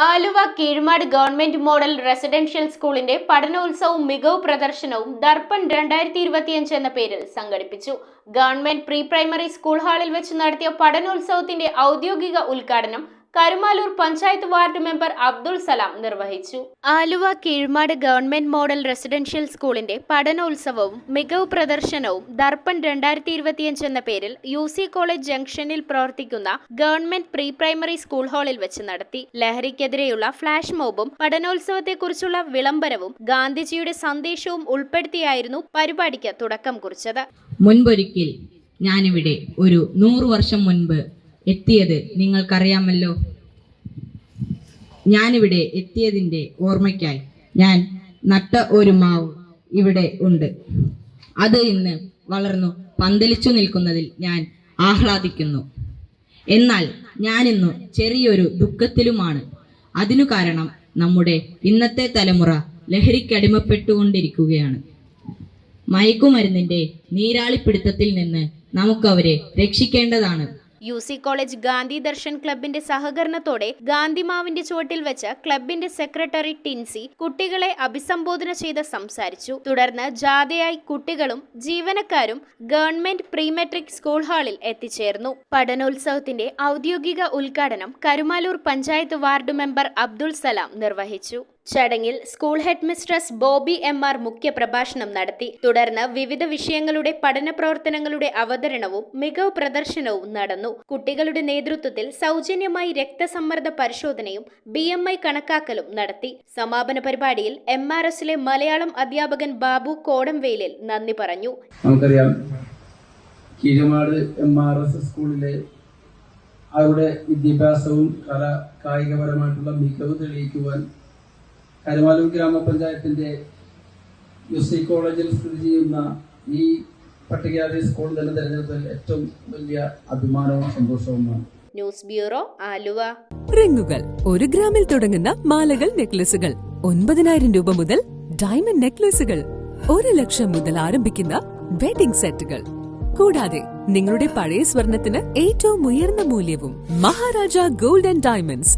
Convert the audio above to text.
Aluva Keezhmad government model residential സ്കൂളിന്റെ പഠനോത്സവവും മികവ് പ്രദർശനവും ദർപ്പൺ 2025 എന്ന പേരിൽ സംഘടിപ്പിച്ചു. ഗവൺമെന്റ് പ്രീ പ്രൈമറി സ്കൂൾ ഹാളിൽ വെച്ച് നടത്തിയ പഠനോത്സവത്തിന്റെ ഔദ്യോഗിക ഉദ്ഘാടനം കരുമാലൂർ പഞ്ചായത്ത് വാർഡ് മെമ്പർ അബ്ദുൾ സലാം നിർവഹിച്ചു. Aluva Keezhmad government model residential സ്കൂളിന്റെ പഠനോത്സവവും മികവ് പ്രദർശനവും ദർപ്പൺ 2025 എന്ന പേരിൽ UC കോളേജ് ജംഗ്ഷനിൽ പ്രവർത്തിക്കുന്ന ഗവൺമെന്റ് പ്രീ പ്രൈമറി സ്കൂൾ ഹാളിൽ വെച്ച് നടത്തി. ലഹരിക്കെതിരെയുള്ള ഫ്ലാഷ് മോബും പഠനോത്സവത്തെക്കുറിച്ചുള്ള വിളംബരവും ഗാന്ധിജിയുടെ സന്ദേശവും ഉൾപ്പെടുത്തിയായിരുന്നു പരിപാടിക്ക് തുടക്കം കുറിച്ചത്. മുൻപൊരിക്കൽ ഞാനിവിടെ ഒരു 100 വർഷം മുൻപ് എത്തിയത് നിങ്ങൾക്കറിയാമല്ലോ. ഞാനിവിടെ എത്തിയതിൻ്റെ ഓർമ്മയ്ക്കായി ഞാൻ നട്ട ഒരു മാവ് ഇവിടെ ഉണ്ട്. അത് ഇന്ന് വളർന്നു പന്തലിച്ചു നിൽക്കുന്നതിൽ ഞാൻ ആഹ്ലാദിക്കുന്നു. എന്നാൽ ഞാനിന്നു ചെറിയൊരു ദുഃഖത്തിലുമാണ്. അതിനു കാരണം നമ്മുടെ ഇന്നത്തെ തലമുറ ലഹരിക്കടിമപ്പെട്ടുകൊണ്ടിരിക്കുകയാണ്. മയക്കുമരുന്നിന്റെ നീരാളിപ്പിടുത്തത്തിൽ നിന്ന് നമുക്കവരെ രക്ഷിക്കേണ്ടതാണ്. UC കോളേജ് ഗാന്ധി ദർശൻ ക്ലബിന്റെ സഹകരണത്തോടെ ഗാന്ധിമാവിന്റെ ചുവട്ടിൽ വെച്ച് ക്ലബിന്റെ സെക്രട്ടറി ടിൻസി കുട്ടികളെ അഭിസംബോധന ചെയ്ത് സംസാരിച്ചു. തുടർന്ന് ജാഥയായി കുട്ടികളും ജീവനക്കാരും ഗവൺമെന്റ് പ്രീ മെട്രിക് സ്കൂൾ ഹാളിൽ എത്തിച്ചേർന്നു. പഠനോത്സവത്തിന്റെ ഔദ്യോഗിക ഉദ്ഘാടനം കരുമാലൂർ പഞ്ചായത്ത് വാർഡ് മെമ്പർ അബ്ദുൾ സലാം നിർവഹിച്ചു. ചടങ്ങിൽ school head mistress Bobby MR മുഖ്യപ്രഭാഷണം നടത്തി. തുടർന്ന് വിവിധ വിഷയങ്ങളുടെ പഠന പ്രവർത്തനങ്ങളുടെ അവതരണവും മികവ് പ്രദർശനവും നടന്നു. കുട്ടികളുടെ നേതൃത്വത്തിൽ സൗജന്യമായി രക്തസമ്മർദ്ദ പരിശോധനയും BMI കണക്കാക്കലും നടത്തി. സമാപന പരിപാടിയിൽ MRSലെ മലയാളം അധ്യാപകൻ ബാബു കോടംവേലിൽ നന്ദി പറഞ്ഞു. നമുക്കറിയാം, കീഴമാട് MRS സ്കൂളിലെ അവരുടെ വിദ്യാഭ്യാസവും കായികപരമായിട്ടുള്ള മികവ് തെളിയിക്കുവാൻ കരുമാലൂർ ഗ്രാമപഞ്ചായത്തിന്റെ UC കോളേജിൽ സ്ഥിതി ചെയ്യുന്ന ഈ പട്ടികജാതി സ്കൂൾ തന്നെ തിരഞ്ഞെടുത്തതിൽ ഏറ്റവും വലിയ അഭിമാനവും സന്തോഷവുമാണ്. News bureau, Aluva. റിങ്ങുകൾ 1 ഗ്രാമിൽ തുടങ്ങുന്ന മാലകൾ, നെക്ലസുകൾ 9,000 രൂപ മുതൽ ഡയമണ്ട് നെക്ലസുകൾ 1 ലക്ഷം മുതൽ ആരംഭിക്കുന്ന വെഡിംഗ് സെറ്റുകൾ. കൂടാതെ നിങ്ങളുടെ പഴയ സ്വർണത്തിന് ഏറ്റവും ഉയർന്ന മൂല്യവും. Maharaja gold and diamonds,